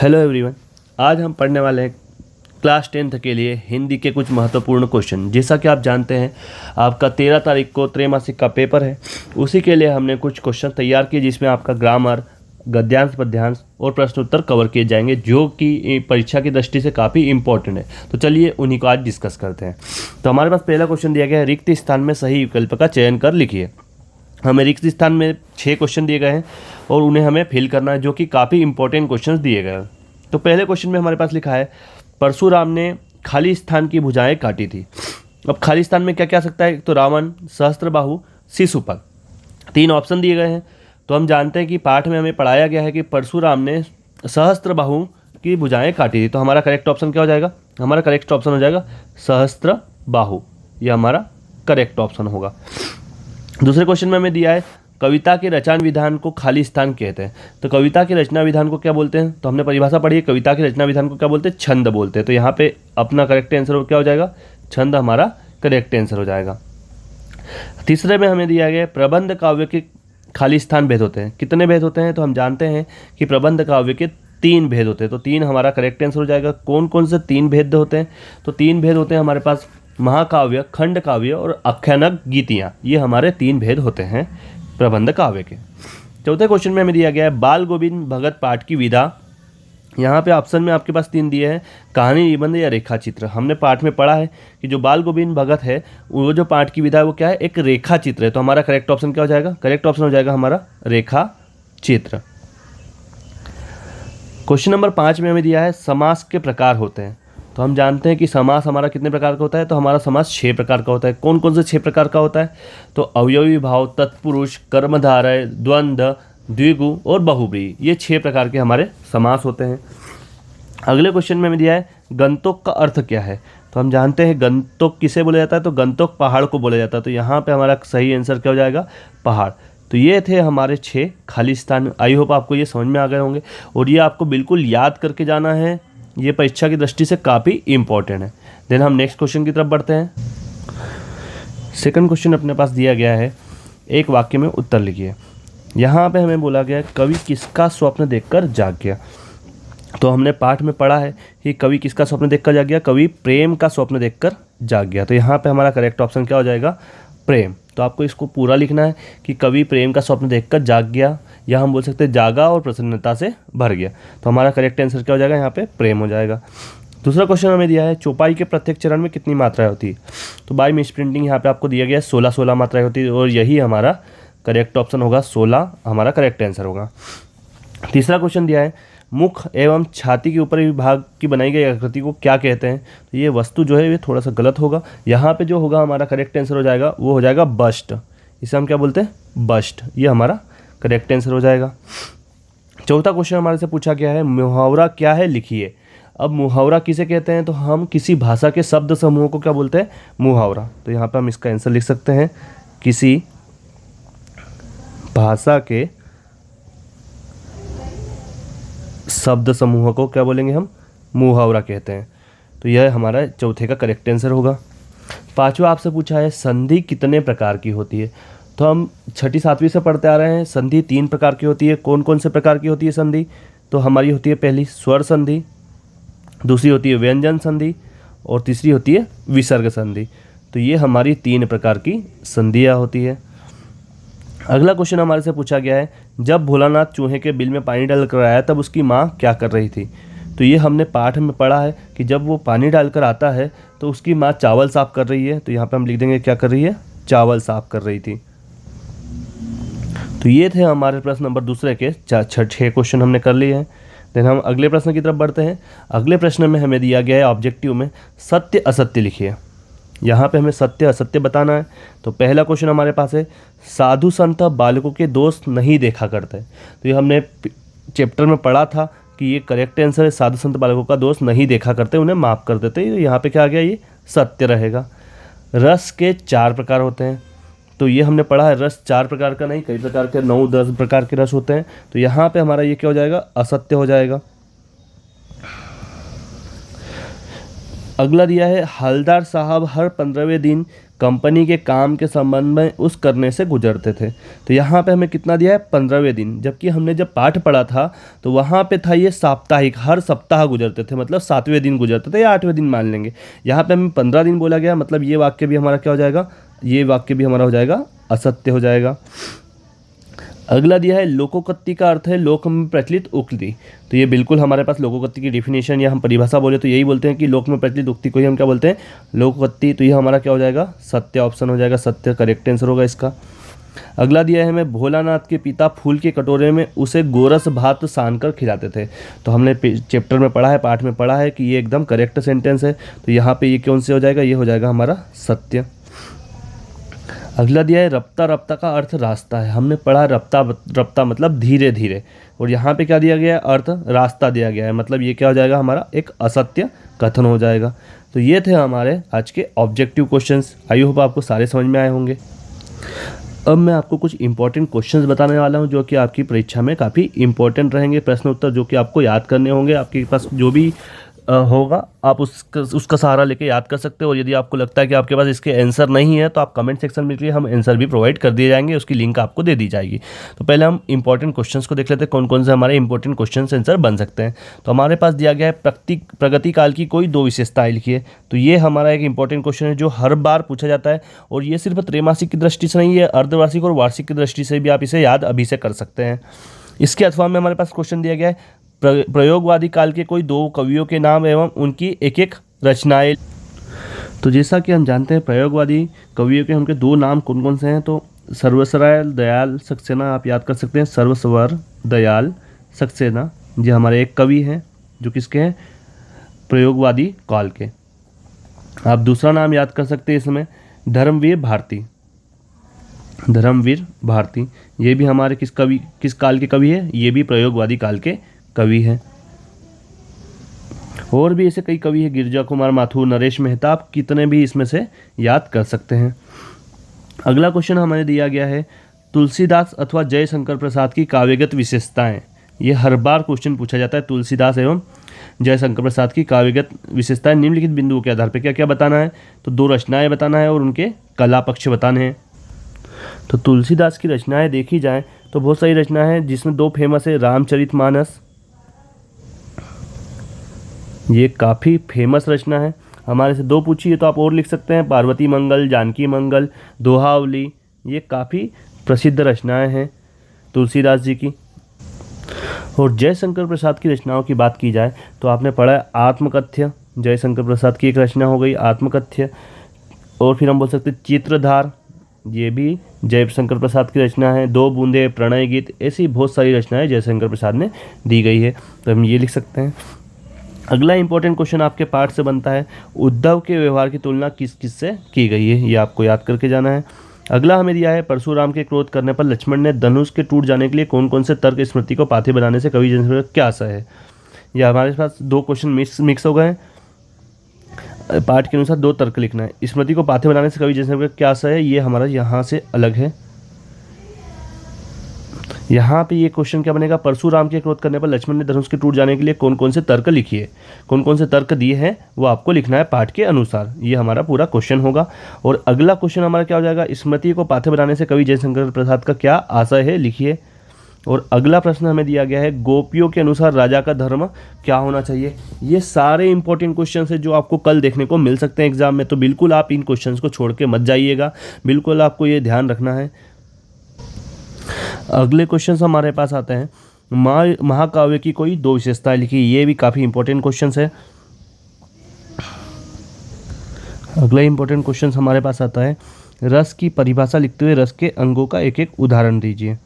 Hello everyone. आज हम पढ़ने वाले हैं क्लास 10th के लिए हिंदी के कुछ महत्वपूर्ण क्वेश्चन। जैसा कि आप जानते हैं आपका 13 तारीख को त्रैमासिक का पेपर है। उसी के लिए हमने कुछ क्वेश्चन तैयार किए जिसमें आपका ग्रामर, गद्यांश, पद्यांश और प्रश्न उत्तर कवर किए जाएंगे जो कि परीक्षा की दृष्टि से काफ़ी इंपॉर्टेंट है। तो चलिए उन्हीं को आज डिस्कस करते हैं। तो हमारे पास पहला क्वेश्चन दिया गया है, रिक्त स्थान में सही विकल्प का चयन कर लिखिए। हमें रिक्त स्थान में 6 क्वेश्चन दिए गए हैं और उन्हें हमें फिल करना है, जो कि काफ़ी इंपॉर्टेंट क्वेश्चन दिए गए हैं। तो पहले क्वेश्चन में हमारे पास लिखा है, परशुराम ने खाली स्थान की भुजाएं काटी थी। अब खाली स्थान में क्या क्या आ सकता है? तो रावण, सहस्त्रबाहु, शिशुपाल, 3 ऑप्शन दिए गए हैं। तो हम जानते हैं कि पाठ में हमें पढ़ाया गया है कि परशुराम ने सहस्त्रबाहु की भुजाएं काटी थी। तो हमारा करेक्ट ऑप्शन क्या हो जाएगा? हमारा करेक्ट ऑप्शन हो जाएगा सहस्त्रबाहु। यह हमारा करेक्ट ऑप्शन होगा। दूसरे क्वेश्चन में हमें दिया है, कविता के रचना विधान को खाली स्थान कहते हैं। तो कविता के रचना विधान को क्या बोलते हैं? तो हमने परिभाषा पढ़ी है, कविता के रचना विधान को क्या बोलते हैं? छंद बोलते हैं। तो यहाँ पे अपना करेक्ट आंसर क्या हो जाएगा? छंद हमारा करेक्ट आंसर हो जाएगा। तीसरे में हमें दिया गया, प्रबंध काव्य के खाली स्थान भेद होते हैं। कितने भेद होते हैं? तो हम जानते हैं कि प्रबंध काव्य के 3 भेद होते हैं। तो 3 हमारा करेक्ट आंसर हो जाएगा। कौन कौन से 3 भेद होते हैं? तो 3 भेद होते हैं हमारे पास, महाकाव्य, खंड काव्य और आख्यानक गीतियाँ। ये हमारे 3 भेद होते हैं प्रबंध काव्य के। चौथे क्वेश्चन में हमें दिया गया है, बाल गोविंद भगत पाठ की विधा। यहाँ पे ऑप्शन में आपके पास 3 दिए हैं, कहानी, निबंध या रेखा चित्र। हमने पाठ में पढ़ा है कि जो बाल गोविंद भगत है वो जो पाठ की विधा है वो क्या है? एक रेखा चित्र है। तो हमारा करेक्ट ऑप्शन क्या हो जाएगा? करेक्ट ऑप्शन हो जाएगा हमारा रेखा चित्र। क्वेश्चन नंबर 5 में हमें दिया है, समास के प्रकार होते हैं। तो हम जानते हैं कि समास हमारा कितने प्रकार का होता है? तो हमारा समास 6 प्रकार का होता है। कौन कौन से 6 प्रकार का होता है? तो अवयवी भाव, तत्पुरुष, कर्मधारय, द्वंद्व, द्विगु और बहुब्रीहि, ये 6 प्रकार के हमारे समास होते हैं। अगले क्वेश्चन में हमें दिया है, गंतोक का अर्थ क्या है? तो हम जानते हैं गंतोक किसे बोला जाता है? तो गंतोक पहाड़ को बोला जाता है। तो यहाँ पे हमारा सही आंसर क्या हो जाएगा? पहाड़। तो ये थे हमारे 6 खाली स्थान। आई होप आपको ये समझ में आ गए होंगे और ये आपको बिल्कुल याद करके जाना है। ये परीक्षा की दृष्टि से काफ़ी इंपॉर्टेंट है। देन हम नेक्स्ट क्वेश्चन की तरफ बढ़ते हैं। सेकंड क्वेश्चन अपने पास दिया गया है, एक वाक्य में उत्तर लिखिए। यहाँ पे हमें बोला गया है, कवि किसका स्वप्न देखकर जाग गया। तो हमने पाठ में पढ़ा है कि कवि किसका स्वप्न देखकर जाग गया? कवि प्रेम का स्वप्न देखकर जाग गया। तो यहाँ पे हमारा करेक्ट ऑप्शन क्या हो जाएगा? प्रेम। तो आपको इसको पूरा लिखना है कि कवि प्रेम का स्वप्न देखकर जाग गया, या हम बोल सकते हैं जागा और प्रसन्नता से भर गया। तो हमारा करेक्ट आंसर क्या हो जाएगा? यहाँ पे प्रेम हो जाएगा। दूसरा क्वेश्चन हमें दिया है, चौपाई के प्रत्येक चरण में कितनी मात्राएं होती है? तो बाय मिस प्रिंटिंग यहाँ पे आपको दिया गया है 16 मात्राएं होती है और यही हमारा करेक्ट ऑप्शन होगा। 16 हमारा करेक्ट आंसर होगा। तीसरा क्वेश्चन दिया है, मुख एवं छाती के ऊपरी भाग की बनाई गई आकृति को क्या कहते हैं? तो ये वस्तु जो है ये थोड़ा सा गलत होगा। यहाँ पे जो होगा हमारा करेक्ट आंसर हो जाएगा वो हो जाएगा बस्ट। इसे हम क्या बोलते हैं? बस्ट। ये हमारा करेक्ट आंसर हो जाएगा। चौथा क्वेश्चन हमारे से पूछा गया है, मुहावरा क्या है लिखिए। अब मुहावरा किसे कहते हैं? तो हम किसी भाषा के शब्द समूह को क्या बोलते हैं? मुहावरा। तो यहाँ पे हम इसका आंसर लिख सकते हैं, किसी भाषा के शब्द समूह को क्या बोलेंगे हम? मुहावरा कहते हैं। तो यह हमारा चौथे का करेक्ट आंसर होगा। पांचवा आपसे पूछा है, संधि कितने प्रकार की होती है? तो हम 6ठी 7वीं से पढ़ते आ रहे हैं, संधि 3 प्रकार की होती है। कौन कौन से प्रकार की होती है संधि? तो हमारी होती है पहली स्वर संधि, दूसरी होती है व्यंजन संधि और तीसरी होती है विसर्ग संधि। तो ये हमारी 3 प्रकार की संधियाँ होती है। अगला क्वेश्चन हमारे से पूछा गया है, जब भोलानाथ चूहे के बिल में पानी डालकर आया तब उसकी माँ क्या कर रही थी? तो ये हमने पाठ में पढ़ा है कि जब वो पानी डालकर आता है तो उसकी माँ चावल साफ कर रही है। तो यहाँ पे हम लिख देंगे क्या कर रही है? चावल साफ कर रही थी। तो ये थे हमारे प्रश्न नंबर दूसरे के 6 क्वेश्चन हमने कर लिए हैं। देन हम अगले प्रश्न की तरफ बढ़ते हैं। अगले प्रश्न में हमें दिया गया है ऑब्जेक्टिव में, सत्य असत्य लिखिए। यहाँ पे हमें सत्य असत्य बताना है। तो पहला क्वेश्चन हमारे पास है, साधु संत बालकों के दोष नहीं देखा करते। तो ये हमने चैप्टर में पढ़ा था कि ये करेक्ट आंसर है, साधु संत बालकों का दोष नहीं देखा करते, उन्हें माफ़ कर देते। तो यहाँ पे क्या आ गया? ये सत्य रहेगा। रस के 4 प्रकार होते हैं। तो ये हमने पढ़ा है, रस 4 प्रकार का नहीं, कई प्रकार के 9-10 प्रकार के रस होते हैं। तो यहाँ पे हमारा ये क्या हो जाएगा? असत्य हो जाएगा। अगला दिया है, हलदार साहब हर 15वें दिन कंपनी के काम के संबंध में उस करने से गुजरते थे। तो यहाँ पे हमें कितना दिया है 15वें दिन, जबकि हमने जब पाठ पढ़ा था तो वहाँ पे था ये साप्ताहिक, हर सप्ताह गुजरते थे, मतलब 7वें दिन गुजरते थे या 8वें दिन मान लेंगे। यहाँ पे हमें 15 दिन बोला गया, मतलब ये वाक्य भी हमारा क्या हो जाएगा, ये वाक्य भी हमारा हो जाएगा असत्य हो जाएगा। अगला दिया है लोकोक्ति का अर्थ है लोक में प्रचलित उक्ति। तो ये बिल्कुल हमारे पास लोकोक्ति की डिफिनेशन या हम परिभाषा बोले तो यही बोलते हैं कि लोक में प्रचलित उक्ति को ही हम क्या बोलते हैं, लोकोक्ति। तो ये हमारा क्या हो जाएगा, सत्य ऑप्शन हो जाएगा, सत्य करेक्ट आंसर होगा इसका। अगला दिया है हमें भोलानाथ के पिता फूल के कटोरे में उसे गोरस भात सान कर खिलाते थे। तो हमने चैप्टर में पढ़ा है, पाठ में पढ़ा है कि ये एकदम करेक्ट सेंटेंस है। तो यहाँ पे ये कौन से हो जाएगा, ये हो जाएगा हमारा सत्य। अगला दिया है रफ्ता, रफ्ता का अर्थ रास्ता है। हमने पढ़ा रफ्ता, रफ्ता मतलब धीरे धीरे, और यहाँ पे क्या दिया गया है, अर्थ रास्ता दिया गया है, मतलब ये क्या हो जाएगा हमारा एक असत्य कथन हो जाएगा। तो ये थे हमारे आज के ऑब्जेक्टिव क्वेश्चंस। आई होप आपको सारे समझ में आए होंगे। अब मैं आपको कुछ इंपॉर्टेंट क्वेश्चंस बताने वाला हूं जो कि आपकी परीक्षा में काफ़ी इंपॉर्टेंट रहेंगे, प्रश्न उत्तर जो कि आपको याद करने होंगे। आपके पास जो भी होगा आप उसका सहारा लेके याद कर सकते हो, और यदि आपको लगता है कि आपके पास इसके आंसर नहीं है तो आप कमेंट सेक्शन में लिखिए, हम आंसर भी प्रोवाइड कर दिए जाएंगे, उसकी लिंक आपको दे दी जाएगी। तो पहले हम इंपॉर्टेंट क्वेश्चंस को देख लेते हैं, कौन कौन से हमारे इंपॉर्टेंट क्वेश्चन आंसर बन सकते हैं। तो हमारे पास दिया गया है प्रगति काल की कोई 2 विशेषताएं लिखिए। तो ये हमारा एक इंपॉर्टेंट क्वेश्चन है जो हर बार पूछा जाता है, और ये सिर्फ त्रैमासिक की दृष्टि से नहीं है, अर्धवार्षिक और वार्षिक की दृष्टि से भी आप इसे याद अभी से कर सकते हैं। इसके अथवा में हमारे पास क्वेश्चन दिया गया है प्रयोगवादी काल के कोई 2 कवियों के नाम एवं उनकी एक एक रचनाएं। तो जैसा कि हम जानते हैं प्रयोगवादी कवियों के उनके 2 नाम कौन कौन से हैं, तो सर्वसराय दयाल सक्सेना आप याद कर सकते हैं, सर्वस्वर दयाल सक्सेना ये हमारे एक कवि हैं जो किसके हैं, प्रयोगवादी काल के। आप दूसरा नाम याद कर सकते हैं इसमें, धर्मवीर भारती। धर्मवीर भारती ये भी हमारे किस काल के कवि है, ये भी प्रयोगवादी काल के कवि हैं। और भी ऐसे कई कवि हैं, गिरजा कुमार माथुर, नरेश मेहता, आप कितने भी इसमें से याद कर सकते हैं। अगला क्वेश्चन हमें दिया गया है तुलसीदास अथवा जयशंकर प्रसाद की काव्यगत विशेषताएं। ये हर बार क्वेश्चन पूछा जाता है, तुलसीदास एवं जयशंकर प्रसाद की काव्यगत विशेषताएं निम्नलिखित बिंदुओं के आधार पर क्या क्या बताना है, तो 2 रचनाएं बताना है और उनके कला पक्ष बताने हैं। तो तुलसीदास की रचनाएं देखी जाएं तो बहुत सारी रचनाएं हैं, जिसमें 2 फेमस है, रामचरितमानस, ये काफ़ी फेमस रचना है। हमारे से 2 पूछी है तो आप और लिख सकते हैं, पार्वती मंगल, जानकी मंगल, दोहावली, ये काफ़ी प्रसिद्ध रचनाएं हैं तुलसीदास जी की। और जयशंकर प्रसाद की रचनाओं की बात की जाए तो आपने पढ़ा है आत्मकथ्य, जयशंकर प्रसाद की एक रचना हो गई आत्मकथ्य। और फिर हम बोल सकते हैं चित्रधार, ये भी जयशंकर प्रसाद की रचना है। 2 बूंदे, प्रणय गीत, ऐसी बहुत सारी रचनाएं जयशंकर प्रसाद ने दी गई है, तो हम ये लिख सकते हैं। अगला इंपॉर्टेंट क्वेश्चन आपके पाठ से बनता है उद्धव के व्यवहार की तुलना किस किस से की गई है, ये आपको याद करके जाना है। अगला हमें दिया है परशुराम के क्रोध करने पर लक्ष्मण ने धनुष के टूट जाने के लिए कौन कौन से तर्क स्मृति को पाथे बनाने से कवि जयशंकर क्या आशय है। यह हमारे पास 2 क्वेश्चन मिक्स हो गए हैं। पाठ के अनुसार 2 तर्क लिखना है। स्मृति को पाथे बनाने से कवि जयशंकर क्या आशय है, ये हमारा यहाँ से अलग है। यहाँ पे ये क्वेश्चन क्या बनेगा, परशुराम के क्रोध करने पर लक्ष्मण ने धनुष के टूट जाने के लिए कौन कौन से तर्क लिखिए, कौन कौन से तर्क दिए हैं वो आपको लिखना है पाठ के अनुसार, ये हमारा पूरा क्वेश्चन होगा। और अगला क्वेश्चन हमारा क्या हो जाएगा, स्मृति को पाथे बनाने से कवि जयशंकर प्रसाद का क्या आशय है, लिखिए। और अगला प्रश्न हमें दिया गया है गोपियों के अनुसार राजा का धर्म क्या होना चाहिए। ये सारे इंपॉर्टेंट क्वेश्चन है जो आपको कल देखने को मिल सकते हैं एग्जाम में, तो बिल्कुल आप इन क्वेश्चन को छोड़ के मत जाइएगा, बिल्कुल आपको ये ध्यान रखना है। अगले क्वेश्चन हमारे पास आते हैं महाकाव्य की कोई 2 विशेषताएं लिखी, ये भी काफ़ी इंपॉर्टेंट क्वेश्चन है। अगला इंपॉर्टेंट क्वेश्चन हमारे पास आता है रस की परिभाषा लिखते हुए रस के अंगों का एक एक उदाहरण दीजिए।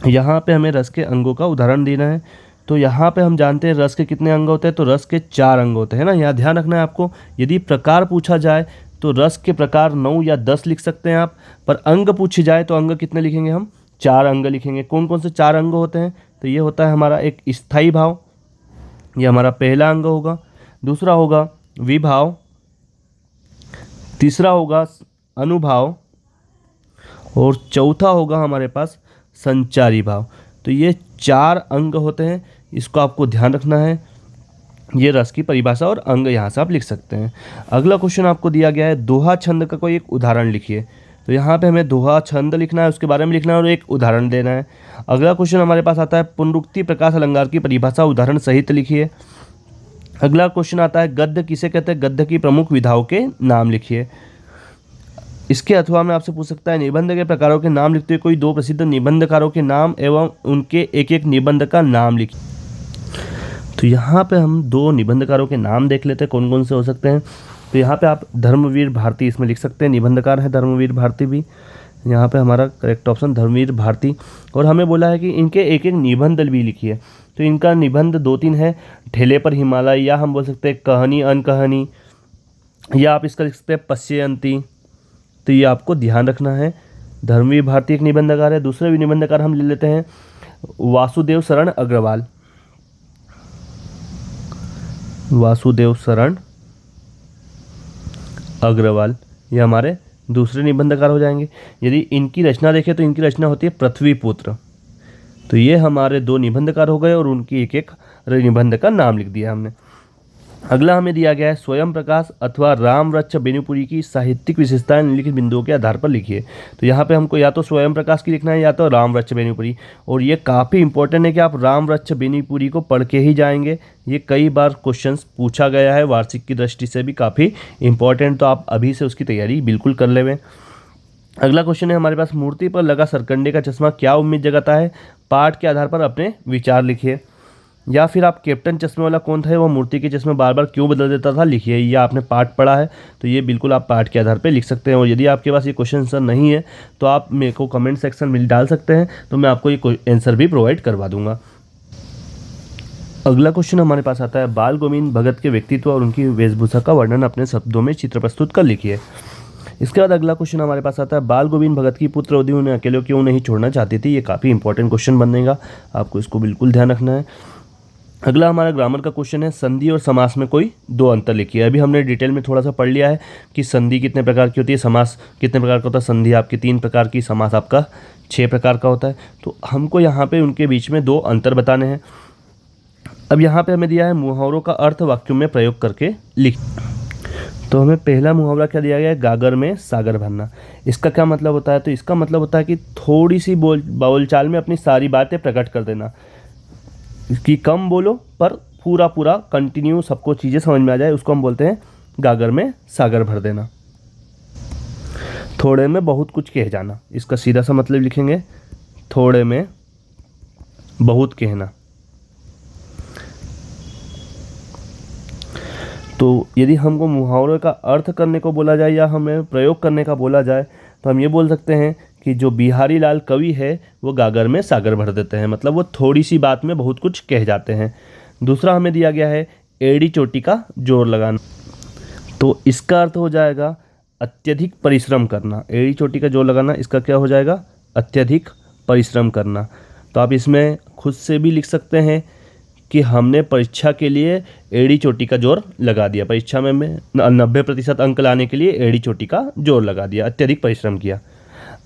यहाँ पे हमें रस के अंगों का उदाहरण देना है। तो यहाँ पे हम जानते हैं रस के कितने अंग होते हैं, तो रस के 4 अंग होते हैं ना, यहाँ ध्यान रखना है आपको। यदि प्रकार पूछा जाए तो रस के प्रकार 9 या 10 लिख सकते हैं आप, पर अंग पूछे जाए तो अंग कितने लिखेंगे हम, 4 अंग लिखेंगे। कौन कौन से 4 अंग होते हैं, तो ये होता है हमारा एक स्थायी भाव, ये हमारा पहला अंग होगा। दूसरा होगा विभाव, तीसरा होगा अनुभाव, और चौथा होगा हमारे पास संचारी भाव। तो ये 4 अंग होते हैं, इसको आपको ध्यान रखना है। ये रस की परिभाषा और अंग यहाँ से आप लिख सकते हैं। अगला क्वेश्चन आपको दिया गया है दोहा छंद का कोई एक उदाहरण लिखिए। तो यहाँ पे हमें दोहा छंद लिखना है, उसके बारे में लिखना है और एक उदाहरण देना है। अगला क्वेश्चन हमारे पास आता है पुनरुक्ति प्रकाश अलंकार की परिभाषा उदाहरण सहित लिखिए। अगला क्वेश्चन आता है गद्य किसे कहते हैं, गद्य की प्रमुख विधाओं के नाम लिखिए। इसके अथवा में आपसे पूछ सकता है निबंध के प्रकारों के नाम लिखते हुए कोई दो प्रसिद्ध निबंधकारों के नाम एवं उनके एक एक निबंध का नाम लिखिए। तो यहाँ पे हम दो निबंधकारों के नाम देख लेते हैं कौन कौन से हो सकते हैं। तो यहाँ पे आप धर्मवीर भारती इसमें लिख सकते हैं, निबंधकार है धर्मवीर भारती भी। यहाँ पे हमारा करेक्ट ऑप्शन धर्मवीर भारती। और हमें बोला है कि इनके एक एक निबंध भी लिखिए। तो इनका निबंध दो तीन है, ठेले पर हिमालय, या हम बोल सकते हैं कहानी अनकहानी, या आप इसका लिख सकते हैं पश्यंती। तो ये आपको ध्यान रखना है। धर्मवीर भारती एक निबंधकार है। दूसरे भी निबंधकार हम ले लेते हैं वासुदेव शरण अग्रवाल। वासुदेव शरण अग्रवाल ये हमारे दूसरे निबंधकार हो जाएंगे। यदि इनकी रचना देखें तो इनकी रचना होती है पृथ्वीपुत्र। तो ये हमारे दो निबंधकार हो गए और उनकी एक एक निबंध का नाम लिख दिया हमने। अगला हमें दिया गया है स्वयं प्रकाश अथवा रामवृक्ष बेनीपुरी की साहित्यिक विशेषताएं निम्नलिखित बिंदुओं के आधार पर लिखिए। तो यहाँ पे हमको या तो स्वयं प्रकाश की लिखना है या तो रामवृक्ष बेनीपुरी। और ये काफ़ी इंपॉर्टेंट है कि आप रामवृक्ष बेनीपुरी को पढ़ के ही जाएंगे। ये कई बार क्वेश्चंस पूछा गया है, वार्षिक की दृष्टि से भी काफ़ी इंपॉर्टेंट, तो आप अभी से उसकी तैयारी बिल्कुल कर लेवें। अगला क्वेश्चन है हमारे पास मूर्ति पर लगा सरकंडे का चश्मा क्या उम्मीद जगाता है, पाठ के आधार पर अपने विचार लिखिए। या फिर आप कैप्टन चश्मे वाला कौन था, वो मूर्ति के चश्मे बार बार क्यों बदल देता था, लिखिए। या आपने पाठ पढ़ा है तो ये बिल्कुल आप पाठ के आधार पे लिख सकते हैं। और यदि आपके पास ये क्वेश्चन आंसर नहीं है तो आप मेरे को कमेंट सेक्शन में डाल सकते हैं, तो मैं आपको ये आंसर भी प्रोवाइड करवा दूंगा। अगला क्वेश्चन हमारे पास आता है बाल गोविंद भगत के व्यक्तित्व और उनकी वेशभूषा का वर्णन अपने शब्दों में चित्र प्रस्तुत कर लिखिए। इसके बाद अगला क्वेश्चन हमारे पास आता है बाल गोविंद भगत की पुत्रवधि उन्हें अकेले क्यों नहीं छोड़ना चाहती थी। ये काफ़ी इंपॉर्टेंट क्वेश्चन बनेगा, आपको इसको बिल्कुल ध्यान रखना है। अगला हमारा ग्रामर का क्वेश्चन है संधि और समास में कोई दो अंतर लिखिए। अभी हमने डिटेल में थोड़ा सा पढ़ लिया है कि संधि कितने प्रकार की होती है, समास कितने प्रकार का होता है। संधि आपकी 3 प्रकार की, समास आपका 6 प्रकार का होता है। तो हमको यहाँ पे उनके बीच में 2 अंतर बताने हैं। अब यहाँ पे हमें दिया है मुहावरों का अर्थ वाक्यों में प्रयोग करके लिख। तो हमें पहला मुहावरा क्या दिया गया है, गागर में सागर भरना। इसका क्या मतलब होता है, तो इसका मतलब होता है कि थोड़ी सी बोलचाल में अपनी सारी बातें प्रकट कर देना, कि कम बोलो पर पूरा कंटिन्यू सबको चीज़ें समझ में आ जाए, उसको हम बोलते हैं गागर में सागर भर देना। थोड़े में बहुत कुछ कह जाना, इसका सीधा सा मतलब लिखेंगे थोड़े में बहुत कहना। तो यदि हमको मुहावरे का अर्थ करने को बोला जाए या हमें प्रयोग करने का बोला जाए तो हम ये बोल सकते हैं कि जो बिहारी लाल कवि है वो गागर में सागर भर देते हैं, मतलब वो थोड़ी सी बात में बहुत कुछ कह जाते हैं। दूसरा हमें दिया गया है एड़ी चोटी का जोर लगाना। तो इसका अर्थ हो जाएगा अत्यधिक परिश्रम करना। एड़ी चोटी का जोर लगाना, इसका क्या हो जाएगा, अत्यधिक परिश्रम करना। तो आप इसमें खुद से भी लिख सकते हैं कि हमने परीक्षा के लिए एड़ी चोटी का जोर लगा दिया, परीक्षा में 90% अंक लाने के लिए एड़ी चोटी का जोर लगा दिया, अत्यधिक परिश्रम किया।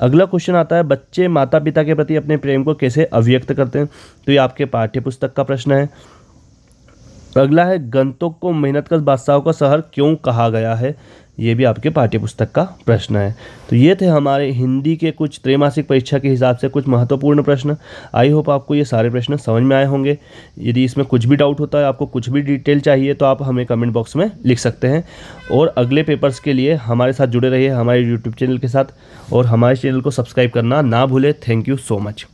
अगला क्वेश्चन आता है बच्चे माता पिता के प्रति अपने प्रेम को कैसे अभिव्यक्त करते हैं। तो ये आपके पाठ्य पुस्तक का प्रश्न है। अगला है गंतोक को मेहनतकश बादशाहों का शहर क्यों कहा गया है, ये भी आपके पाठ्य पुस्तक का प्रश्न है। तो ये थे हमारे हिंदी के कुछ त्रैमासिक परीक्षा के हिसाब से कुछ महत्वपूर्ण प्रश्न। आई होप आपको ये सारे प्रश्न समझ में आए होंगे। यदि इसमें कुछ भी डाउट होता है, आपको कुछ भी डिटेल चाहिए, तो आप हमें कमेंट बॉक्स में लिख सकते हैं। और अगले पेपर्स के लिए हमारे साथ जुड़े रहिए हमारे यूट्यूब चैनल के साथ, और हमारे चैनल को सब्सक्राइब करना ना भूलें। Thank you so much.